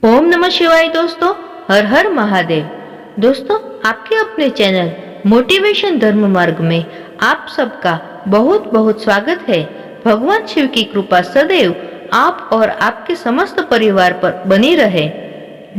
ओम नमः शिवाय दोस्तों, हर हर महादेव। दोस्तों, आपके अपने चैनल मोटिवेशन धर्म मार्ग में आप सबका बहुत बहुत स्वागत है। भगवान शिव की कृपा सदैव आप और आपके समस्त परिवार पर बनी रहे।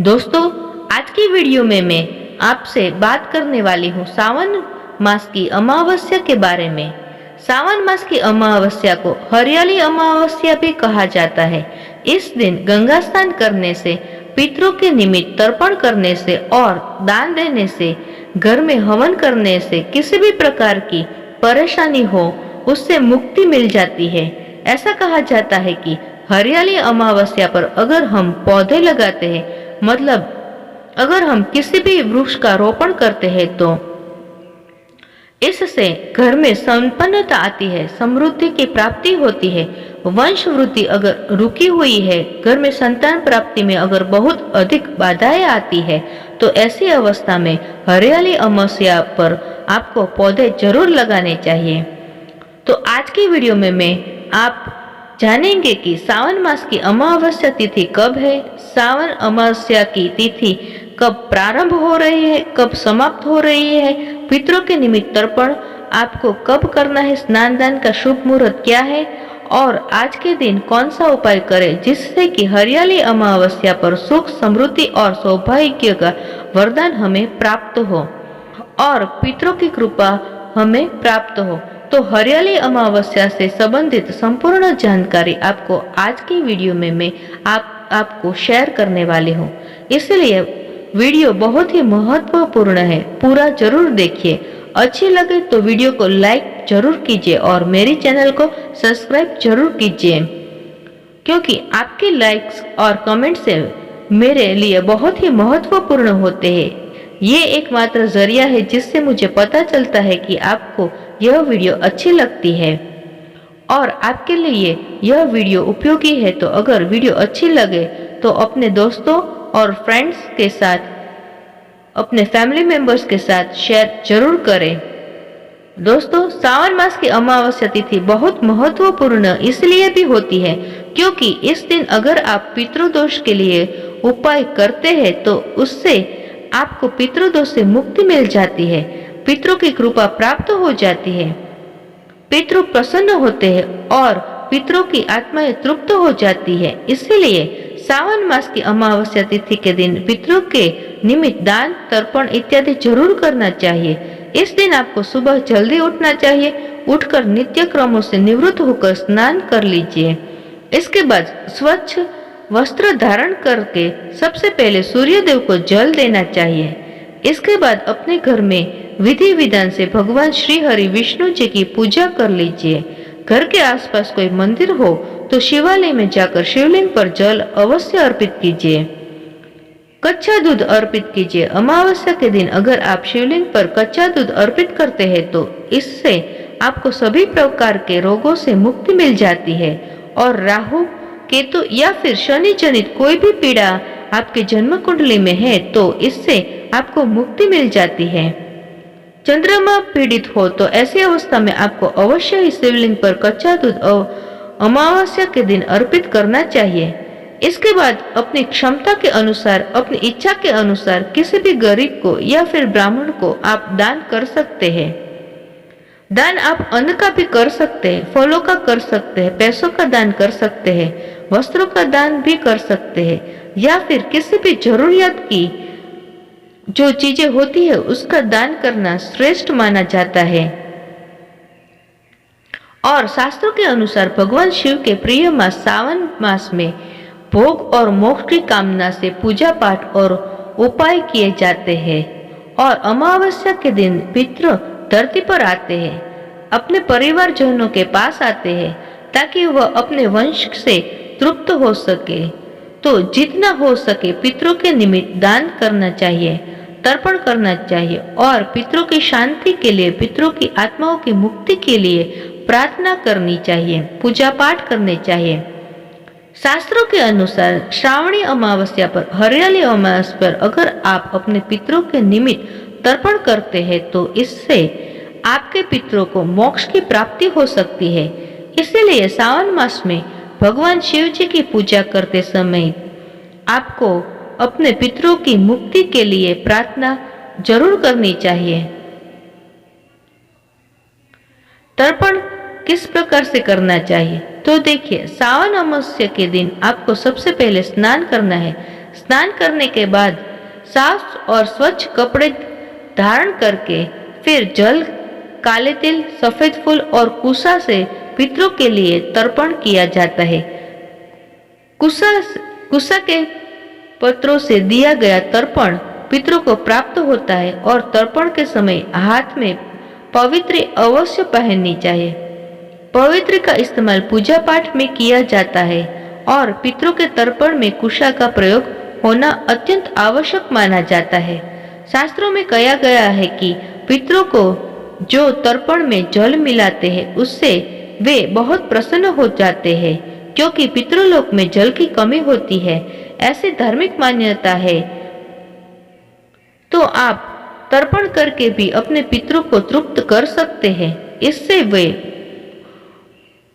दोस्तों, आज की वीडियो में मैं आपसे बात करने वाली हूँ सावन मास की अमावस्या के बारे में। सावन मास की अमावस्या को हरियाली अमावस्या भी कहा जाता है। इस दिन गंगा स्नान करने से, पितरों के निमित्त तर्पण करने से और दान देने से, घर में हवन करने से किसी भी प्रकार की परेशानी हो उससे मुक्ति मिल जाती है। ऐसा कहा जाता है कि हरियाली अमावस्या पर अगर हम पौधे लगाते हैं, मतलब अगर हम किसी भी वृक्ष का रोपण करते हैं, तो इससे घर में संपन्नता आती है, समृद्धि की प्राप्ति होती है। वंश वृद्धि अगर रुकी हुई है, घर में संतान प्राप्ति में अगर बहुत अधिक बाधाएं आती है, तो ऐसी अवस्था में हरियाली अमावस्या पर आपको पौधे जरूर लगाने चाहिए। तो आज की वीडियो में मैं आप जानेंगे कि सावन मास की अमावस्या तिथि कब है, सावन अमावस्या की तिथि कब प्रारंभ हो रही है, कब समाप्त हो रही है, पितरों के निमित्त तर्पण आपको कब करना है, स्नान दान का शुभ मुहूर्त क्या है और आज के दिन कौन सा उपाय करें जिससे कि हरियाली अमावस्या पर सुख, समृद्धि और सौभाग्य का वरदान हमें प्राप्त हो और पितरों की कृपा हमें प्राप्त हो। तो हरियाली अमावस्या से संबंधित संपूर्ण जानकारी आपको आज की वीडियो में मैं आपको शेयर करने वाली हूँ, इसलिए वीडियो बहुत ही महत्वपूर्ण है, पूरा जरूर देखिए। अच्छी लगे तो वीडियो को लाइक जरूर कीजिए और मेरी चैनल को सब्सक्राइब जरूर कीजिए, क्योंकि आपके लाइक्स और कमेंट से मेरे लिए बहुत ही महत्वपूर्ण होते हैं। ये एकमात्र जरिया है जिससे मुझे पता चलता है कि आपको यह वीडियो अच्छी लगती है और आपके लिए यह वीडियो उपयोगी है। तो अगर वीडियो अच्छी लगे तो अपने दोस्तों और फ्रेंड्स के साथ, अपने फैमिली मेंबर्स के साथ शेयर जरूर करें। दोस्तों, सावन मास की अमावस्या तिथि बहुत महत्वपूर्ण इसलिए भी होती है क्योंकि इस दिन अगर आप पितृदोष के लिए उपाय करते हैं तो उससे आपको पितृदोष से मुक्ति मिल जाती है, पितरों की कृपा प्राप्त हो जाती है, पितृ प्रसन्न होते हैं और पितरों की आत्माएं तृप्त हो जाती है। इसीलिए सावन मास की अमावस्या तिथि के दिन पितरों के निमित्त दान, तर्पण इत्यादि जरूर करना चाहिए। इस दिन आपको सुबह जल्दी उठना चाहिए, उठकर नित्य क्रमों से निवृत्त होकर स्नान कर लीजिए। इसके बाद स्वच्छ वस्त्र धारण करके सबसे पहले सूर्य देव को जल देना चाहिए। इसके बाद अपने घर में विधि विधान से भगवान श्री हरि विष्णु जी की पूजा कर लीजिए। घर के आसपास कोई मंदिर हो तो शिवालय में जाकर शिवलिंग पर जल अवश्य अर्पित कीजिए। कच्चा दूध अर्पित कीजिए। अमावस्या के दिन अगर आप शिवलिंग पर कच्चा दूध अर्पित करते हैं तो इससे आपको सभी प्रकार के रोगों से मुक्ति मिल जाती है और राहु, केतु या फिर शनि जनित कोई भी पीड़ा आपके जन्म कुंडली में है तो इससे आपको मुक्ति मिल जाती है। चंद्रमा पीड़ित हो तो ऐसी अवस्था में आपको अवश्य ही शिवलिंग पर कच्चा दूध अमावस्या के दिन अर्पित करना चाहिए। इसके बाद अपनी क्षमता के अनुसार, अपनी इच्छा के अनुसार किसी भी गरीब को या फिर ब्राह्मण को आप दान कर सकते हैं। दान आप अन्न का भी कर सकते हैं, फलों का कर सकते हैं, पैसों का दान कर सकते हैं, वस्त्रों का दान भी कर सकते हैं या फिर किसी भी जरूरियत की जो चीजें होती है उसका दान करना श्रेष्ठ माना जाता है। और शास्त्रों के अनुसार भगवान शिव के प्रिय मास सावन मास में भोग और मोक्ष की कामना से पूजा पाठ और उपाय किए जाते हैं और अमावस्या के दिन पितृ धरती पर आते हैं, अपने परिवारजनों के पास आते हैं ताकि वह अपने वंश से तृप्त हो सके। तो जितना हो सके पितरों के निमित्त दान करना चाहिए, तर्पण करना चाहिए और पितरों की शांति के लिए, पितरों की आत्माओं की मुक्ति के लिए प्रार्थना करनी चाहिए, पूजा पाठ करने चाहिए। शास्त्रों के अनुसार श्रावणी अमावस्या पर, हरियाली अमावस्या पर अगर आप अपने पितरों के निमित्त तर्पण करते हैं तो इससे आपके पितरों को मोक्ष की प्राप्ति हो सकती है। इसीलिए सावन मास में भगवान शिव जी की पूजा करते समय आपको अपने पितरों की मुक्ति के लिए प्रार्थना जरूर करनी चाहिए। तर्पण किस प्रकार से करना चाहिए? तो देखिए, सावन अमावस्या के दिन आपको सबसे पहले स्नान करना है। स्नान करने के बाद साफ और स्वच्छ कपड़े धारण करके फिर जल, काले तिल, सफेद फूल और कुसा से पितरों के लिए तर्पण किया जाता है। कुसा के पत्रों से दिया गया तर्पण पितरों को प्राप्त होता है और तर्पण के समय हाथ में पवित्र अवश्य पहननी चाहिए। पवित्र का इस्तेमाल पूजा पाठ में किया जाता है और पितरों के तर्पण में कुशा का प्रयोग होना अत्यंत आवश्यक माना जाता है। शास्त्रों में कहा गया है कि पितरों को जो तर्पण में जल मिलाते हैं उससे वे बहुत प्रसन्न हो जाते हैं, क्योंकि पितृलोक में जल की कमी होती है, ऐसी धार्मिक मान्यता है। तो आप तर्पण करके भी अपने पितरों को तृप्त कर सकते हैं। इससे वे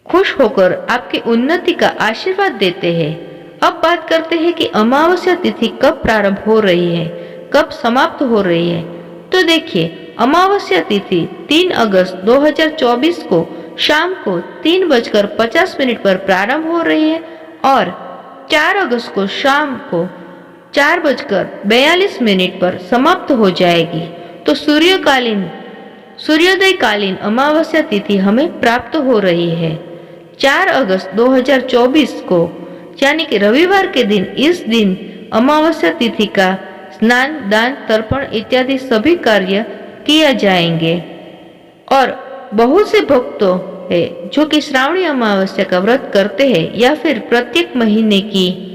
खुश होकर आपकी उन्नति का आशीर्वाद देते हैं। अब बात करते हैं कि अमावस्या तिथि कब प्रारंभ हो रही है, कब समाप्त हो रही है। तो देखिए, अमावस्या तिथि 3 अगस्त 2024 को शाम को 3:50 पर प्रारंभ हो रही है और 4 अगस्त को शाम को 4:42 पर समाप्त हो जाएगी। तो सूर्योदय कालीन अमावस्या तिथि हमें प्राप्त हो रही है 4 अगस्त 2024 को, यानी कि रविवार के दिन। इस दिन अमावस्या तिथि का स्नान, दान, तर्पण इत्यादि सभी कार्य किया जाएंगे। और बहुत से भक्तों है जो कि श्रावणी अमावस्या का व्रत करते हैं या फिर प्रत्येक महीने की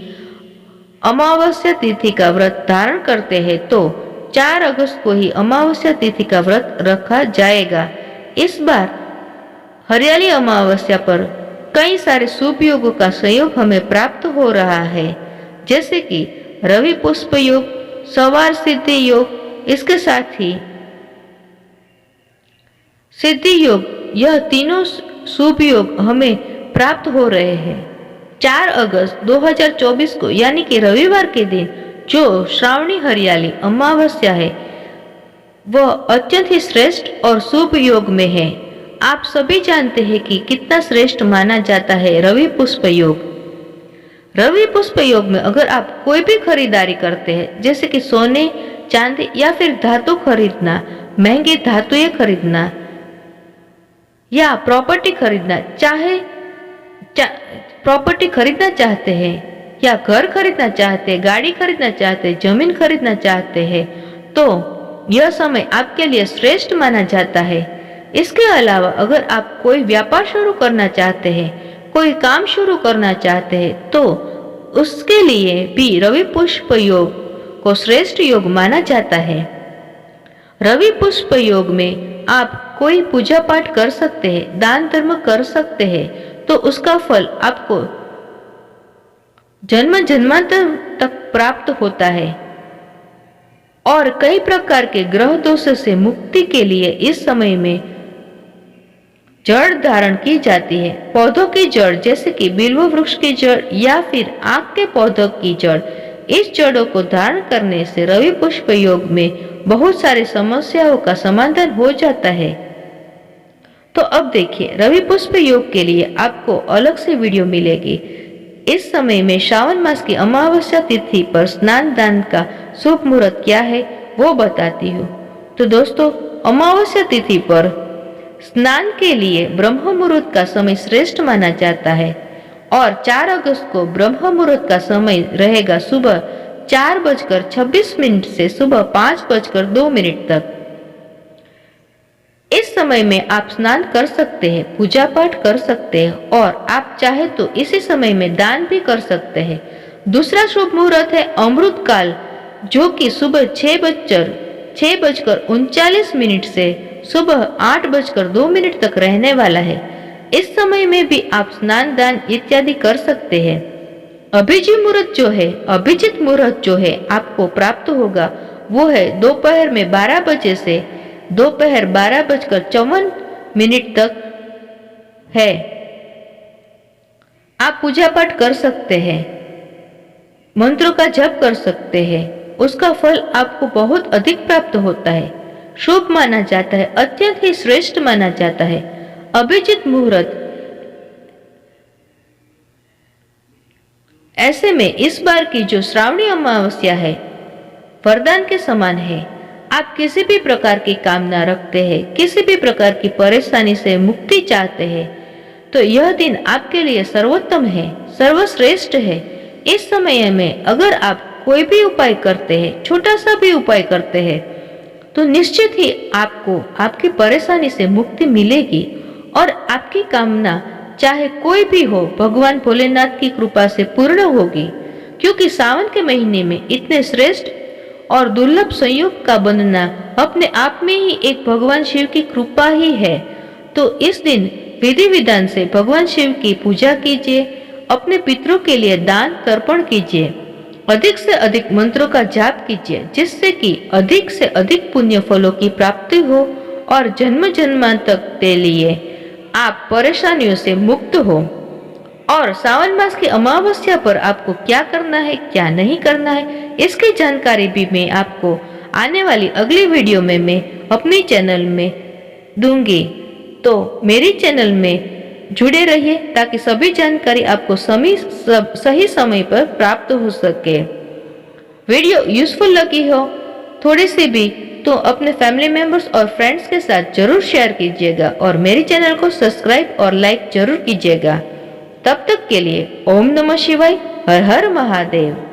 अमावस्या तिथि का व्रत धारण करते हैं, तो 4 अगस्त को ही अमावस्या तिथि का व्रत रखा जाएगा। इस बार हरियाली अमावस्या पर कई सारे शुभ योगों का संयोग हमें प्राप्त हो रहा है, जैसे कि रवि पुष्प योग, सवार सिद्धि योग, इसके साथ ही सिद्धि योग, यह तीनों शुभ योग हमें प्राप्त हो रहे हैं 4 अगस्त 2024 को, यानी कि रविवार के दिन जो श्रावणी हरियाली अमावस्या है वह अत्यंत ही श्रेष्ठ और शुभ योग में है। आप सभी जानते हैं कि कितना श्रेष्ठ माना जाता है रवि पुष्प योग। रवि पुष्प योग में अगर आप कोई भी खरीदारी करते हैं, जैसे कि सोने, चांदी या फिर धातु खरीदना, महंगी धातुएं खरीदना या प्रॉपर्टी खरीदना प्रॉपर्टी खरीदना चाहते हैं या घर खरीदना चाहते हैं, गाड़ी खरीदना चाहते हैं, जमीन खरीदना चाहते हैं, तो यह समय आपके लिए श्रेष्ठ माना जाता है। इसके अलावा अगर आप कोई व्यापार शुरू करना चाहते हैं, कोई काम शुरू करना चाहते हैं, तो उसके लिए भी रवि पुष्प योग को श्रेष्ठ योग माना जाता है। रवि पुष्प योग में आप कोई पूजा पाठ कर सकते हैं, दान धर्म कर सकते हैं, तो उसका फल आपको जन्म जन्मांतर तक प्राप्त होता है। और कई प्रकार के ग्रह दोष से मुक्ति के लिए इस समय में जड़ धारण की जाती है। पौधों की जड़, जैसे कि बिल्व वृक्ष की जड़ या फिर आक के पौधों की जड़, इस जड़ों को धारण करने से रवि पुष्प योग में बहुत सारी समस्याओं का समाधान हो जाता है। तो अब देखिए, रवि पुष्प योग के लिए आपको अलग से वीडियो मिलेगी। इस समय में श्रावण मास की अमावस्या तिथि पर स्नान दान का शुभ मुहूर्त क्या है वो बताती हूँ। तो दोस्तों, अमावस्या तिथि पर स्नान के लिए ब्रह्म मुहूर्त का समय श्रेष्ठ माना जाता है और 4 अगस्त को ब्रह्म मुहूर्त का समय रहेगा सुबह 4:26 से सुबह 5:02 तक। इस समय में आप स्नान कर सकते हैं, पूजा पाठ कर सकते हैं और आप चाहे तो इसी समय में दान भी कर सकते हैं। दूसरा शुभ मुहूर्त है अमृत काल, जो कि सुबह 6:39 से सुबह 8:02 तक रहने वाला है। इस समय में भी आप स्नान दान इत्यादि कर सकते हैं। अभिजीत मुहूर्त जो है आपको प्राप्त होगा वो है दोपहर में 12 बजे से दोपहर 12:54 तक है। आप पूजा पाठ कर सकते हैं। मंत्रों का जप कर सकते हैं, उसका फल आपको बहुत अधिक प्राप्त होता है, शुभ माना जाता है, अत्यंत ही श्रेष्ठ माना जाता है। अभिजित मुहूर्त। ऐसे में इस बार की जो श्रावणी अमावस्या है वरदान के समान है। आप किसी भी प्रकार की कामना रखते हैं, किसी भी प्रकार की परेशानी से मुक्ति चाहते हैं, तो यह दिन आपके लिए सर्वोत्तम है, सर्वश्रेष्ठ है। इस समय में अगर आप कोई भी उपाय करते हैं, छोटा सा भी उपाय करते हैं, तो निश्चित ही आपको आपकी परेशानी से मुक्ति मिलेगी और आपकी कामना चाहे कोई भी हो, भगवान भोलेनाथ की कृपा से पूर्ण होगी। क्योंकि सावन के महीने में इतने श्रेष्ठ और दुर्लभ संयोग का बनना अपने आप में ही एक भगवान शिव की कृपा ही है। तो इस दिन विधि विधान से भगवान शिव की पूजा कीजिए, अपने पितरों के लिए दान तर्पण कीजिए, अधिक से अधिक मंत्रों का जाप कीजिए, जिससे कि अधिक से अधिक पुण्य फलों की प्राप्ति हो और जन्म जन्मांतर के लिए आप परेशानियों से मुक्त हो। और सावन मास की अमावस्या पर आपको क्या करना है, क्या नहीं करना है, इसकी जानकारी भी मैं आपको आने वाली अगली वीडियो में मैं अपनी चैनल में दूंगी। तो मेरी चैनल में जुड़े रहिए ताकि सभी जानकारी आपको सही समय पर प्राप्त हो सके। वीडियो यूजफुल लगी हो थोड़ी सी भी, तो अपने फैमिली मेंबर्स और फ्रेंड्स के साथ जरूर शेयर कीजिएगा और मेरी चैनल को सब्सक्राइब और लाइक जरूर कीजिएगा। तब तक के लिए ओम नमः शिवाय, हर हर महादेव।